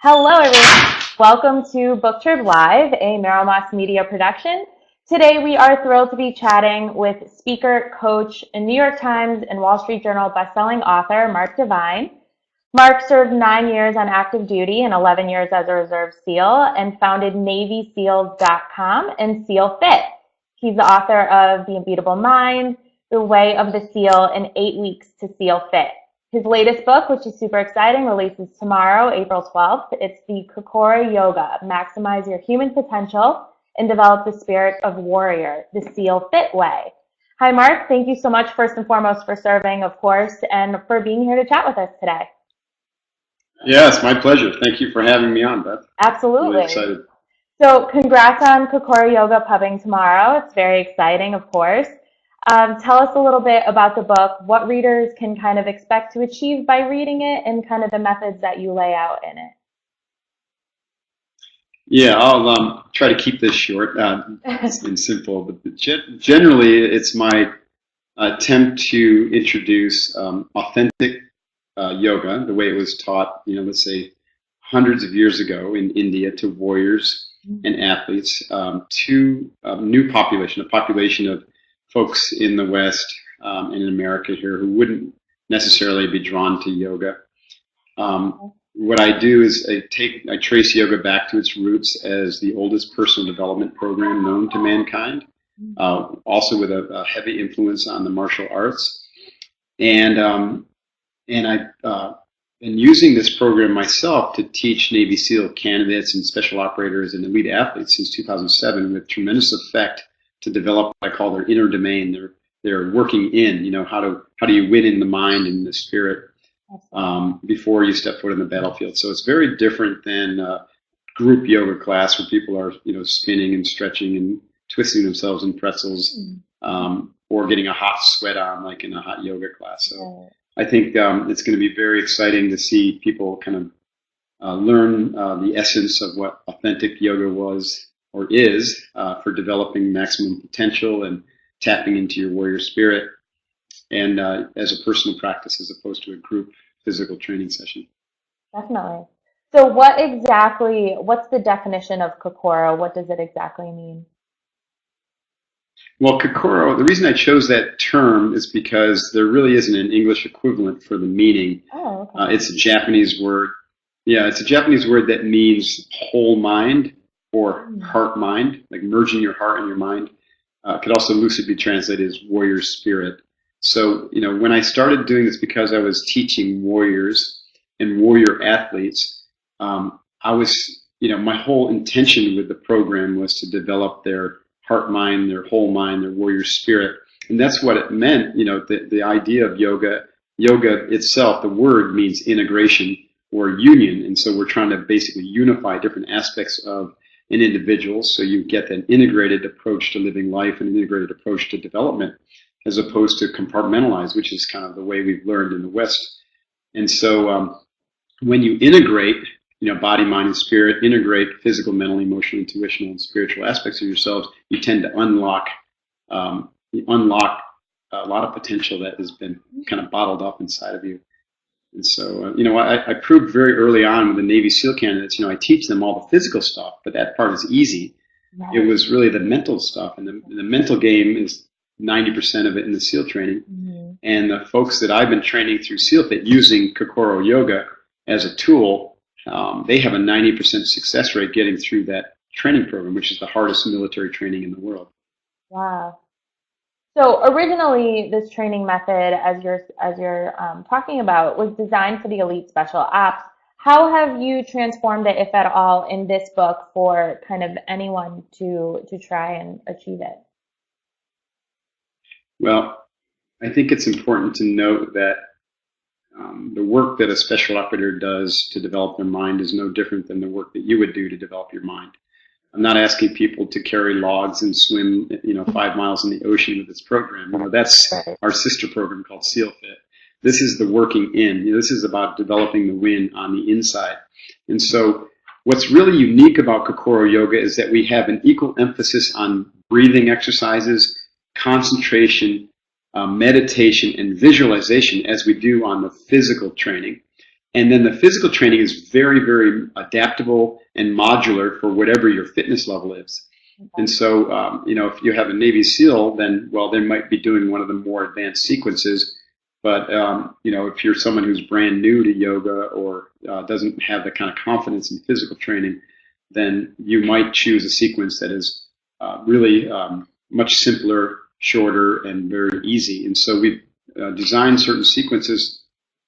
Hello, everyone. Welcome to BookTrib Live, a Merrill Media production. Today, we are thrilled to be chatting with speaker, coach, and New York Times and Wall Street Journal bestselling author Mark Divine. Mark served 9 years on active duty and 11 years as a Reserve SEAL and founded NavySeals.com and SEAL Fit. He's the author of The Unbeatable Mind, The Way of the SEAL, and 8 Weeks to SEAL Fit. His latest book, which is super exciting, releases tomorrow, April 12th. It's the Kokoro Yoga, Maximize Your Human Potential and Develop the Spirit of Warrior, the SEAL Fit Way. Hi, Mark. Thank you so much, first and foremost, for serving, of course, and for being here to chat with us today. Yeah, it's my pleasure. Thank you for having me on, Beth. Absolutely. I'm really excited. So congrats on Kokoro Yoga pubbing tomorrow. It's very exciting, of course. Tell us a little bit about the book, what readers can kind of expect to achieve by reading it, and kind of the methods that you lay out in it. Yeah, I'll try to keep this short and simple. But generally, it's my attempt to introduce authentic yoga, the way it was taught, let's say hundreds of years ago in India, to warriors and athletes, to a new population, a population of folks in the West and in America here who wouldn't necessarily be drawn to yoga. What I do is I trace yoga back to its roots as the oldest personal development program known to mankind, also with a heavy influence on the martial arts. And I've been using this program myself to teach Navy SEAL candidates and special operators and elite athletes since 2007 with tremendous effect to develop what I call their inner domain, their working in, how do you win in the mind and the spirit before you step foot in the battlefield. So it's very different than a group yoga class where people are, spinning and stretching and twisting themselves in pretzels or getting a hot sweat on like in a hot yoga class. So I think it's going to be very exciting to see people kind of learn the essence of what authentic yoga was or is for developing maximum potential and tapping into your warrior spirit, and as a personal practice as opposed to a group physical training session. Definitely. So what's the definition of Kokoro? What does it exactly mean? Well, Kokoro, the reason I chose that term is because there really isn't an English equivalent for the meaning. Oh, okay. It's a Japanese word. Yeah, it's a Japanese word that means whole mind or heart-mind, like merging your heart and your mind. It could also loosely be translated as warrior spirit. So, when I started doing this because I was teaching warriors and warrior athletes, I was, my whole intention with the program was to develop their heart mind, their whole mind, their warrior spirit. And that's what it meant, the idea of yoga. Yoga itself, the word means integration or union. And so we're trying to basically unify different aspects of an individual, so you get an integrated approach to living life and an integrated approach to development, as opposed to compartmentalized, which is kind of the way we've learned in the West. And so when you integrate, body, mind, and spirit, integrate physical, mental, emotional, intuitional, and spiritual aspects of yourselves, you tend to unlock a lot of potential that has been kind of bottled up inside of you. And so, I proved very early on with the Navy SEAL candidates, I teach them all the physical stuff, but that part is easy. Right. It was really the mental stuff, and the mental game is 90% of it in the SEAL training. Mm-hmm. And the folks that I've been training through SEAL Fit using Kokoro Yoga as a tool, they have a 90% success rate getting through that training program, which is the hardest military training in the world. Wow. So originally, this training method, as you're talking about, was designed for the elite special ops. How have you transformed it, if at all, in this book for kind of anyone to try and achieve it? Well, I think it's important to note that the work that a special operator does to develop their mind is no different than the work that you would do to develop your mind. I'm not asking people to carry logs and swim, 5 miles in the ocean with this program. That's our sister program called SEAL Fit. This is the working in. This is about developing the win on the inside. And so what's really unique about Kokoro Yoga is that we have an equal emphasis on breathing exercises, concentration, meditation, and visualization as we do on the physical training. And then the physical training is very, very adaptable and modular for whatever your fitness level is. Okay. And so, if you have a Navy SEAL, then, well, they might be doing one of the more advanced sequences. But, if you're someone who's brand new to yoga or doesn't have the kind of confidence in physical training, then you might choose a sequence that is really much simpler, shorter, and very easy. And so we've designed certain sequences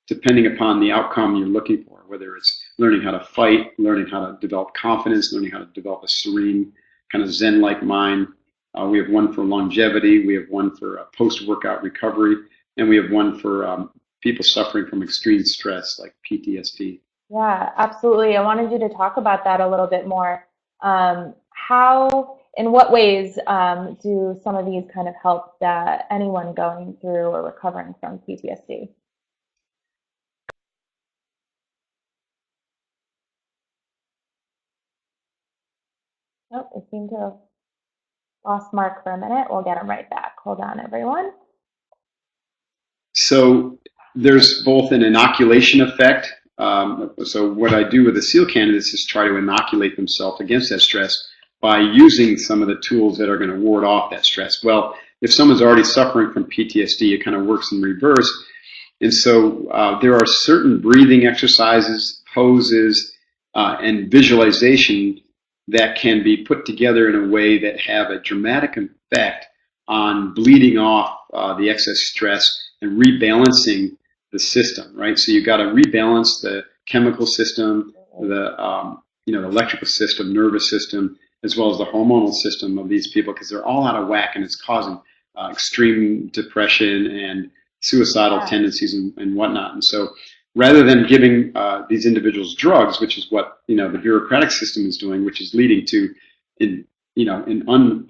depending upon the outcome you're looking for, whether it's learning how to fight, learning how to develop confidence, learning how to develop a serene, kind of Zen-like mind. We have one for longevity, we have one for post-workout recovery, and we have one for people suffering from extreme stress like PTSD. Yeah, absolutely. I wanted you to talk about that a little bit more. In what ways do some of these kind of help anyone going through or recovering from PTSD? Oh, I seem to have lost Mark for a minute. We'll get him right back. Hold on, everyone. So there's both an inoculation effect. So what I do with the SEAL candidates is try to inoculate themselves against that stress by using some of the tools that are going to ward off that stress. Well, if someone's already suffering from PTSD, it kind of works in reverse. And so there are certain breathing exercises, poses, and visualization that can be put together in a way that have a dramatic effect on bleeding off the excess stress and rebalancing the system, right? So you've got to rebalance the chemical system, the electrical system, nervous system, as well as the hormonal system of these people, because they're all out of whack, and it's causing extreme depression and suicidal tendencies and whatnot. And so rather than giving these individuals drugs, which is what the bureaucratic system is doing, which is leading to an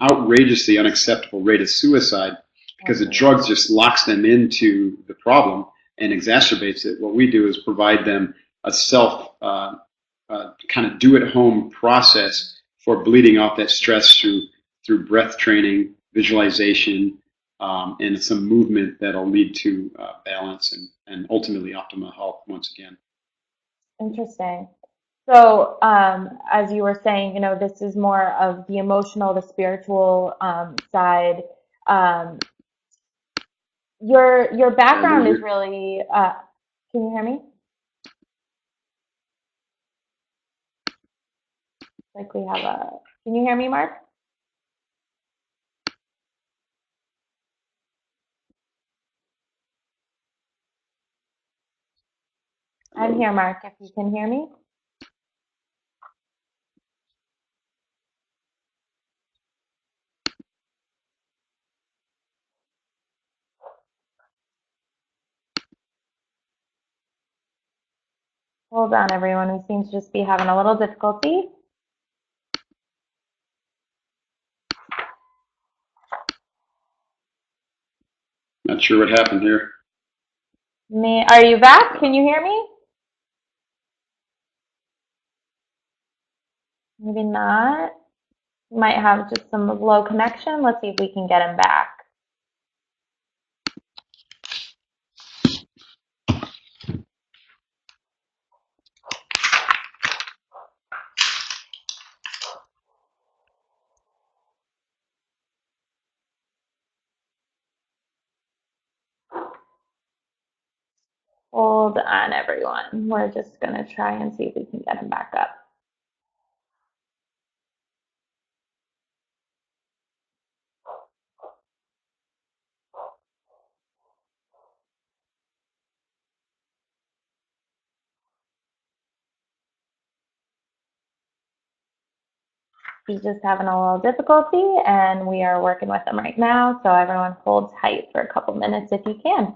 outrageously unacceptable rate of suicide, because the drugs just locks them into the problem and exacerbates it. What we do is provide them a self kind of do-at-home process for bleeding off that stress through breath training, visualization, and some movement that'll lead to balance and ultimately optimal health once again. Interesting. So, as you were saying, this is more of the emotional, the spiritual side. Your background is really. Can you hear me? Like we have a. Can you hear me, Mark? I'm here, Mark, if you can hear me. Hold on, everyone. We seem to just be having a little difficulty. Not sure what happened here. Are you back? Can you hear me? Maybe not. Might have just some low connection. Let's see if we can get him back. Hold on, everyone. We're just going to try and see if we can get him back up. He's just having a little difficulty, and we are working with him right now. So everyone hold tight for a couple minutes if you can.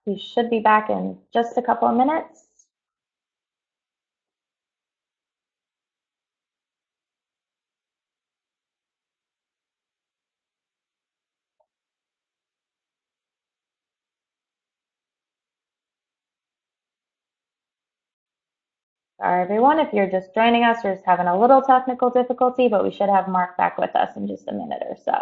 He should be back in just a couple of minutes. Sorry, everyone, if you're just joining us, we're just having a little technical difficulty, but we should have Mark back with us in just a minute or so.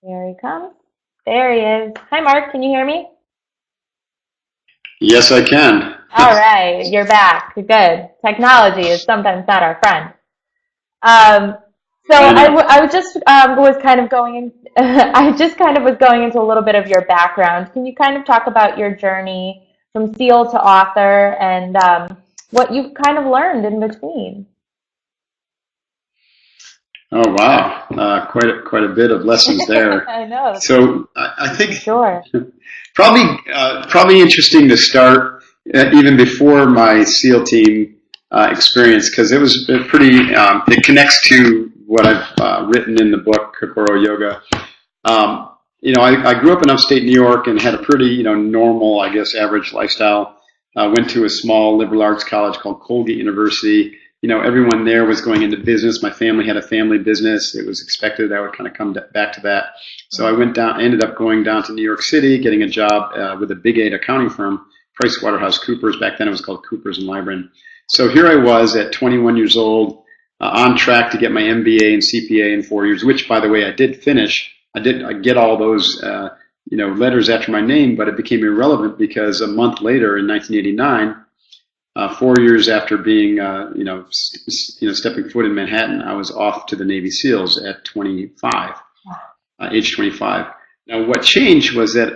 Here he comes. There he is. Hi, Mark. Can you hear me? Yes, I can. All right, you're back. Good. Technology is sometimes not our friend. Um, so I just was kind of going in, I just kind of was going into a little bit of your background. Can you kind of talk about your journey from SEAL to author and what you've kind of learned in between? Oh wow, quite a bit of lessons there. I know. So I think Sure. probably interesting to start even before my SEAL team experience, because it was pretty. It connects to what I've written in the book Kokoro Yoga. I grew up in upstate New York and had a pretty normal, I guess, average lifestyle. Went to a small liberal arts college called Colgate University. Everyone there was going into business. My family had a family business. It was expected that I would kind of come back to that. So I ended up going down to New York City, getting a job with a Big 8 accounting firm, PricewaterhouseCoopers. Back then it was called Coopers and Lybrand. So here I was at 21 years old, on track to get my MBA and CPA in 4 years, which, by the way, I did finish. I get all those letters after my name, but it became irrelevant because a month later in 1989, 4 years after being, stepping foot in Manhattan, I was off to the Navy SEALs at 25, age 25. Now, what changed was that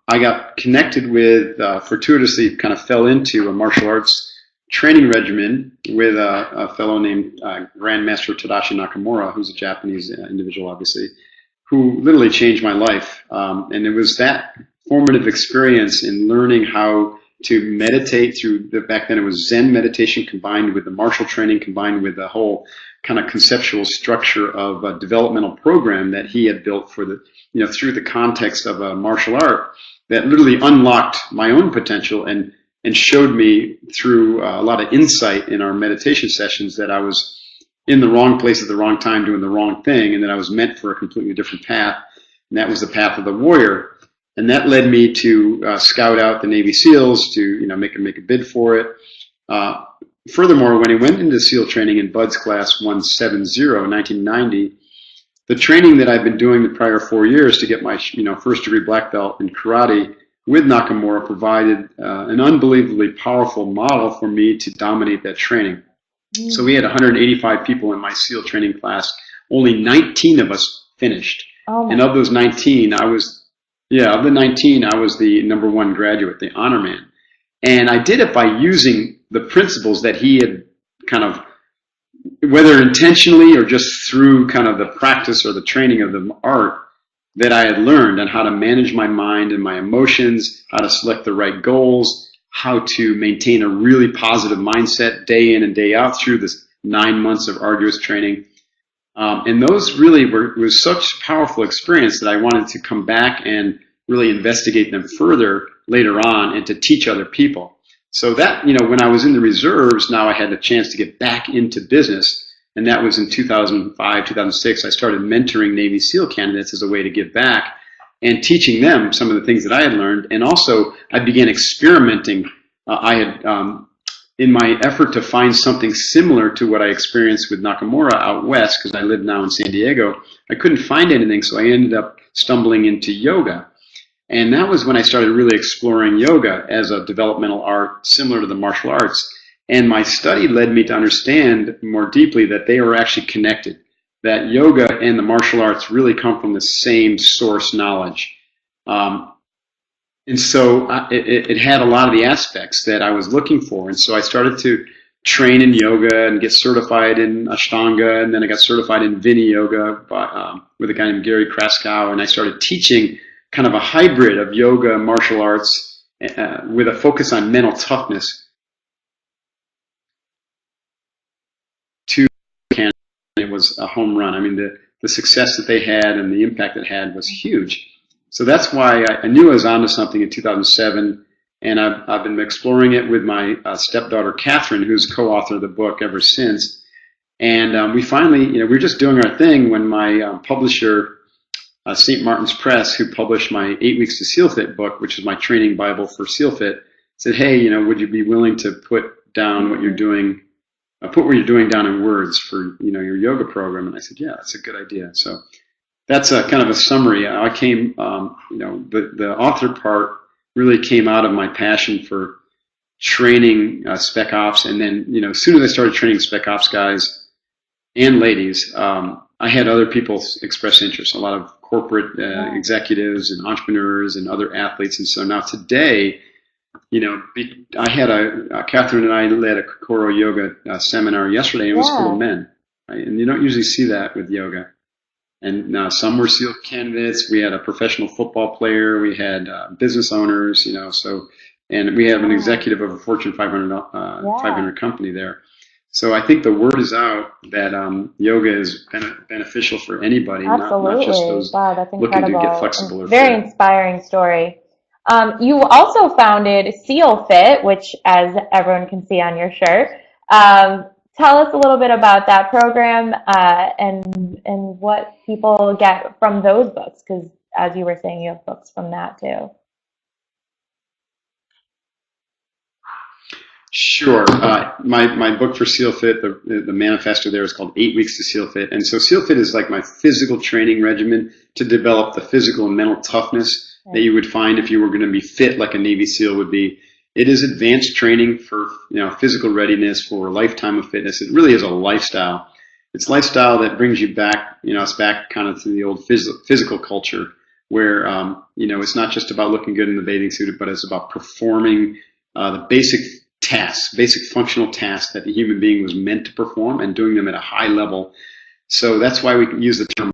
I got connected with, fortuitously kind of fell into a martial arts training regimen with a fellow named Grandmaster Tadashi Nakamura, who's a Japanese individual, obviously, who literally changed my life. And it was that formative experience in learning how to meditate back then it was Zen meditation combined with the martial training, combined with the whole kind of conceptual structure of a developmental program that he had built for through the context of a martial art that literally unlocked my own potential and showed me through a lot of insight in our meditation sessions that I was in the wrong place at the wrong time doing the wrong thing, and that I was meant for a completely different path, and that was the path of the warrior. And that led me to scout out the Navy SEALs to make a bid for it. Furthermore, when I went into SEAL training in Bud's Class 170 in 1990, the training that I'd been doing the prior 4 years to get my first degree black belt in karate with Nakamura provided an unbelievably powerful model for me to dominate that training. So we had 185 people in my SEAL training class. Only 19 of us finished. And of those 19, I was the number one graduate, the honor man. And I did it by using the principles that he had kind of, whether intentionally or just through kind of the practice or the training of the art that I had learned, on how to manage my mind and my emotions, how to select the right goals, how to maintain a really positive mindset day in and day out through this 9 months of arduous training. And those really was such a powerful experience that I wanted to come back and really investigate them further later on and to teach other people. So that, when I was in the reserves, now I had a chance to get back into business. And that was in 2005, 2006. I started mentoring Navy SEAL candidates as a way to give back and teaching them some of the things that I had learned. And also, I began experimenting. In my effort to find something similar to what I experienced with Nakamura out west, because I live now in San Diego, I couldn't find anything, so I ended up stumbling into yoga. And that was when I started really exploring yoga as a developmental art similar to the martial arts. And my study led me to understand more deeply that they were actually connected, that yoga and the martial arts really come from the same source knowledge. And so it had a lot of the aspects that I was looking for. And so I started to train in yoga and get certified in Ashtanga, and then I got certified in Vini Yoga with a guy named Gary Kraskow, and I started teaching kind of a hybrid of yoga and martial arts with a focus on mental toughness. It was a home run. I mean, the success that they had and the impact it had was huge. So that's why I knew I was onto something in 2007, and I've been exploring it with my stepdaughter Catherine, who's co-author of the book ever since. And we finally, we were just doing our thing when my publisher, St. Martin's Press, who published my 8 Weeks to SEAL Fit book, which is my training Bible for SEAL Fit, said, "Hey, would you be willing to put down what you're doing, put what you're doing down in words for, your yoga program?" And I said, "Yeah, that's a good idea." So that's a kind of a summary. I came, the author part really came out of my passion for training spec ops, and then, as soon as I started training spec ops guys and ladies, I had other people express interest, a lot of corporate executives and entrepreneurs and other athletes. And so now today, I had Catherine and I led a Kokoro Yoga seminar yesterday, and it was full of men, right? And you don't usually see that with yoga. And now some were SEAL candidates. We had a professional football player. We had business owners, and we have an executive of a Fortune 500 company there. So I think the word is out that yoga is beneficial for anybody, not just those looking to get flexible or very fit. Inspiring story. You also founded SEAL Fit, which, as everyone can see on your shirt. Tell us a little bit about that program and what people get from those books, because as you were saying, you have books from that too. Sure. My book for SEAL Fit, the manifesto there is called 8 Weeks to SEAL Fit. And so SEAL Fit is like my physical training regimen to develop the physical and mental toughness that you would find if you were going to be fit like a Navy SEAL would be. It is advanced training for physical readiness for a lifetime of fitness. It really is a lifestyle. It's a lifestyle that brings you back, us back kind of to the old physical culture where, it's not just about looking good in the bathing suit, but it's about performing the basic tasks, basic functional tasks that the human being was meant to perform and doing them at a high level. So that's why we use the term.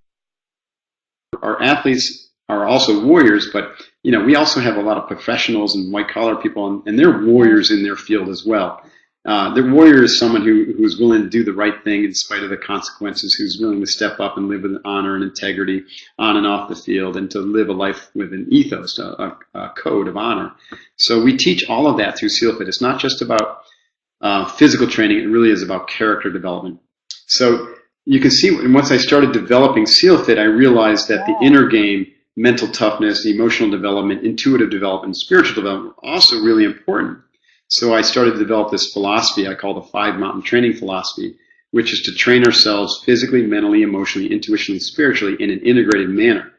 Our athletes are also warriors, but we also have a lot of professionals and white collar people, and they're warriors in their field as well. The warrior is someone who's willing to do the right thing in spite of the consequences, who's willing to step up and live with honor and integrity on and off the field, and to live a life with an ethos, a code of honor. So we teach all of that through SEAL Fit. It's not just about physical training. It really is about character development. So you can see, once I started developing SEAL Fit, I realized that the inner game, mental toughness, emotional development, intuitive development, spiritual development are also really important. So I started to develop this philosophy I call the 5 Mountain Training Philosophy, which is to train ourselves physically, mentally, emotionally, intuitionally, spiritually in an integrated manner.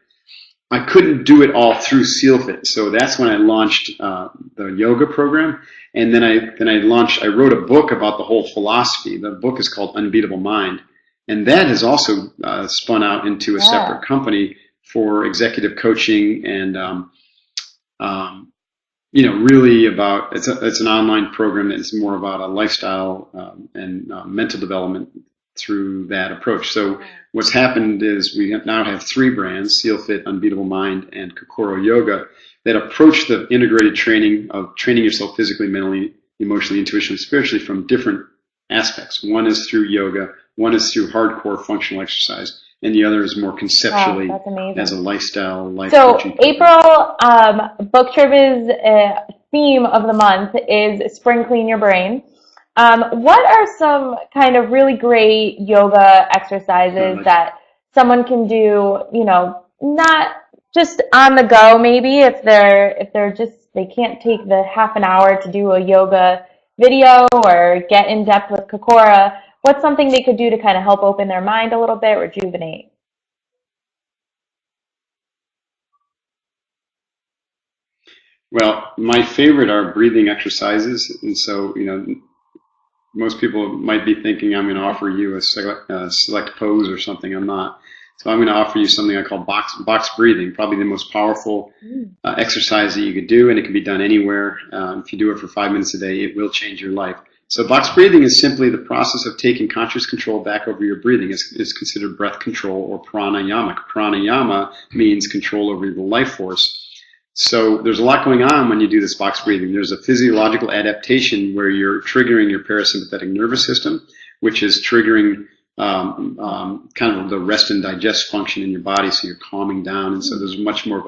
I couldn't do it all through SEAL Fit, so that's when I launched the yoga program, and then I wrote a book about the whole philosophy. The book is called Unbeatable Mind, and that has also spun out into a separate company for executive coaching and really about it's an online program that is more about a lifestyle and mental development through that approach. So what's happened is we now have 3 brands, SEAL Fit, Unbeatable Mind, and Kokoro Yoga, that approach the integrated training of training yourself physically, mentally, emotionally, intuitionally, spiritually from different aspects. One is through yoga, one is through hardcore functional exercise, and the other is more conceptually as a lifestyle, life coaching. So April, BookTrib's theme of the month is Spring Clean Your Brain. What are some kind of really great yoga exercises that someone can do, not just on the go, maybe if they can't take the half an hour to do a yoga video or get in depth with Kokoro? What's something they could do to kind of help open their mind a little bit, rejuvenate? Well, my favorite are breathing exercises, and so most people might be thinking I'm going to offer you a select pose or something. I'm not. So I'm going to offer you something I call box breathing, probably the most powerful exercise that you could do, and it can be done anywhere. If you do it for 5 minutes a day, it will change your life. So box breathing is simply the process of taking conscious control back over your breathing. It's considered breath control or pranayama. Pranayama means control over the life force. So there's a lot going on when you do this box breathing. There's a physiological adaptation where you're triggering your parasympathetic nervous system, which is triggering kind of the rest and digest function in your body, so you're calming down. And so there's much more of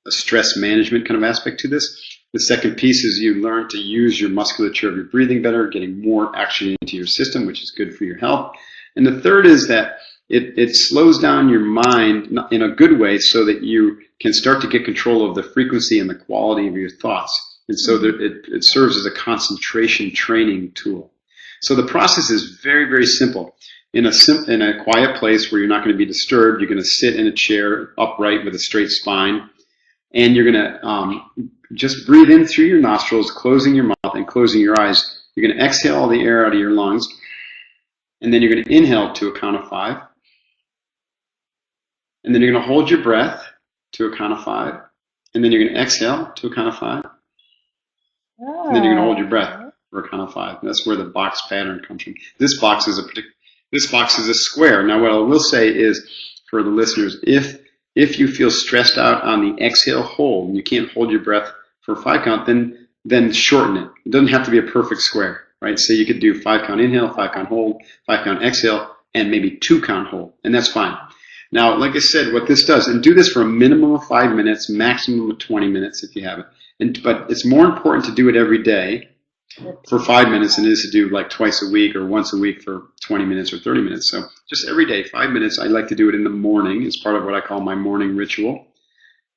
a stress management kind of aspect to this. The second piece is you learn to use your musculature of your breathing better, getting more action into your system, which is good for your health. And the third is that it slows down your mind in a good way so that you can start to get control of the frequency and the quality of your thoughts. And so that it serves as a concentration training tool. So the process is very, very simple. In a quiet place where you're not going to be disturbed, you're going to sit in a chair upright with a straight spine, and you're going to just breathe in through your nostrils, closing your mouth and closing your eyes. You're going to exhale all the air out of your lungs, and then you're going to inhale to a count of 5. And then you're going to hold your breath to a count of 5. And then you're going to exhale to a count of 5. And then you're going to hold your breath for a count of 5. And that's where the box pattern comes from. This box is a square. Now, what I will say is, for the listeners, if you feel stressed out on the exhale hold and you can't hold your breath for a 5 count, then shorten it. It doesn't have to be a perfect square, right? So you could do 5 count inhale, 5 count hold, 5 count exhale, and maybe 2 count hold, and that's fine. Now, like I said, what this does, and do this for a minimum of 5 minutes, maximum of 20 minutes if you have it. But it's more important to do it every day for 5 minutes than it is to do like twice a week or once a week for 20 minutes or 30 minutes. So just every day, 5 minutes. I like to do it in the morning. It's part of what I call my morning ritual.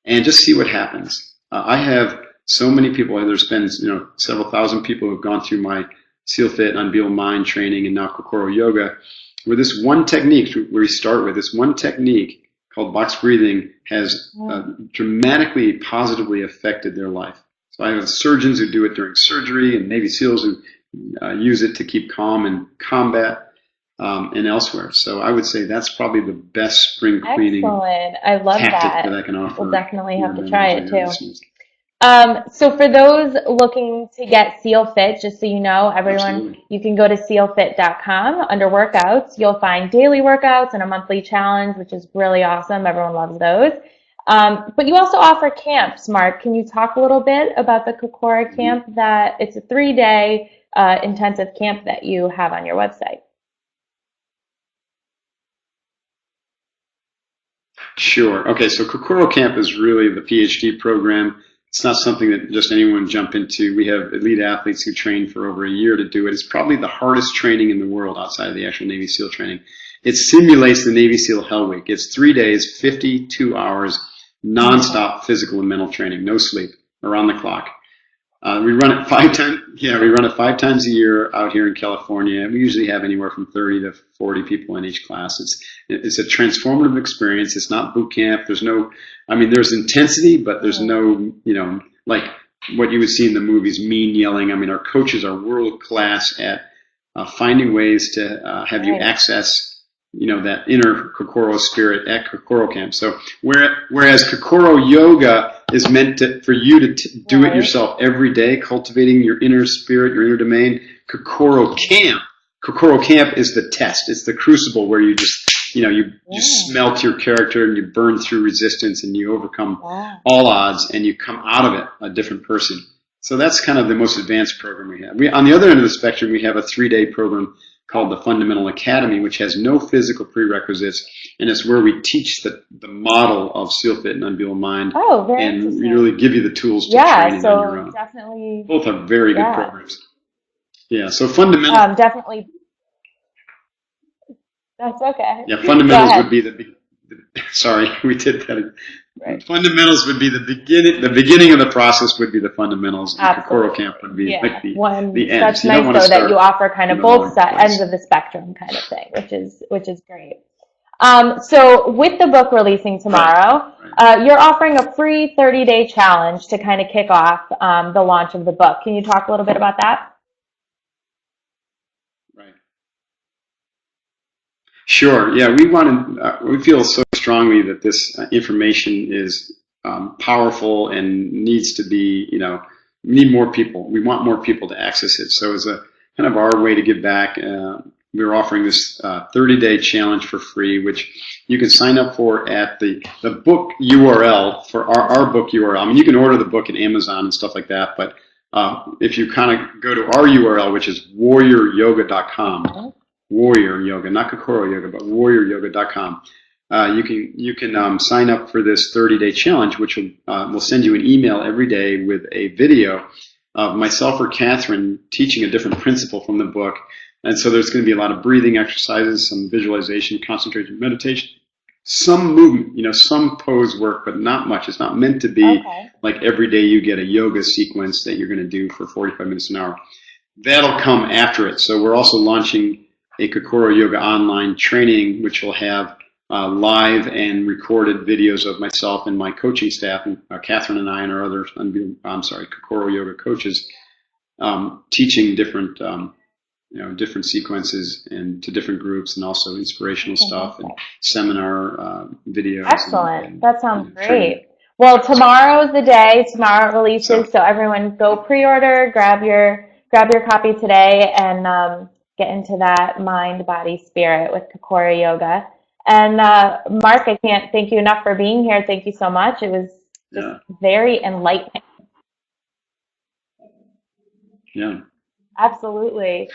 And just see what happens. I have so many people, there's been several thousand people who have gone through my Seal Fit, Unbeatable Mind training and now Kokoro Yoga, where this one technique, where we start with this one technique called box breathing, has dramatically positively affected their life. So I have surgeons who do it during surgery and Navy SEALs who use it to keep calm in combat and elsewhere. So I would say that's probably the best spring cleaning tactic that I can offer. We'll definitely have to try it too. So for those looking to get Seal Fit, just so you know, everyone, Absolutely. You can go to sealfit.com. Under workouts, you'll find daily workouts and a monthly challenge, which is really awesome. Everyone loves those. But you also offer camps, Mark. Can you talk a little bit about the Kokoro Camp? That it's a 3-day intensive camp that you have on your website. Sure. Okay, so Kokoro Camp is really the PhD program. It's not something that just anyone jump into. We have elite athletes who train for over a year to do it. It's probably the hardest training in the world outside of the actual Navy SEAL training. It simulates the Navy SEAL Hell Week. It's 3 days, 52 hours, nonstop physical and mental training, no sleep, around the clock. We run it 5 times. Yeah, we run it 5 times a year out here in California. We usually have anywhere from 30 to 40 people in each class. It's a transformative experience. It's not boot camp. There's intensity, but there's no, like what you would see in the movies, mean yelling. I mean, our coaches are world class at finding ways to have you access, that inner Kokoro spirit at Kokoro Camp. So whereas Kokoro Yoga is meant for you to do it yourself every day, cultivating your inner spirit, your inner domain, Kokoro Camp is the test. It's the crucible where you just, you smelt your character and you burn through resistance and you overcome all odds and you come out of it a different person. So that's kind of the most advanced program we have. On the other end of the spectrum, we have a 3-day program called the Fundamental Academy, which has no physical prerequisites, and it's where we teach the model of Seal Fit and Unbeatable Mind, and we really give you the tools to train on your own. Definitely. Both are very good programs. Yeah, so fundamental. Definitely. That's okay. Yeah, fundamentals would be sorry, we did that. Right. Fundamentals would be the beginning. The beginning of the process would be the fundamentals, and Kokoro Camp would be like the end. That's nice, though, that you offer kind of both ends of the spectrum kind of thing, which is great. So with the book releasing tomorrow, you're offering a free 30-day challenge to kind of kick off the launch of the book. Can you talk a little bit about that? Right. Sure. Yeah, we feel so strongly that this information is powerful and needs to be, we need more people. We want more people to access it. So as a kind of our way to give back, we're offering this 30-day challenge for free, which you can sign up for at the book URL for our book URL. I mean, you can order the book at Amazon and stuff like that, but if you kind of go to our URL, which is warrioryoga.com, Warrior Yoga, not Kokoro Yoga, but warrioryoga.com. you can sign up for this 30-day challenge, which will send you an email every day with a video of myself or Catherine teaching a different principle from the book. And so there's going to be a lot of breathing exercises, some visualization, concentration, meditation, some movement, some pose work, but not much. It's not meant to be like every day you get a yoga sequence that you're going to do for 45 minutes an hour. That'll come after it. So we're also launching a Kokoro Yoga online training, which will have live and recorded videos of myself and my coaching staff, and Catherine and I and our other, Kokoro Yoga coaches, teaching different different sequences and to different groups, and also inspirational stuff and seminar videos. Excellent. That sounds great. Training. Well, tomorrow's the day. Tomorrow it releases, so everyone go pre-order, grab your copy today, and get into that mind, body, spirit with Kokoro Yoga. And Mark, I can't thank you enough for being here. Thank you so much. It was just very enlightening. Yeah. Absolutely.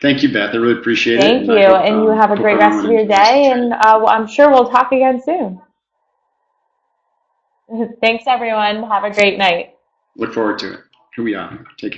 Thank you, Beth. I really appreciate it. Thank you. And you have a great rest of your day. And I'm sure we'll talk again soon. Thanks, everyone. Have a great night. Look forward to it. Here we are. Take care.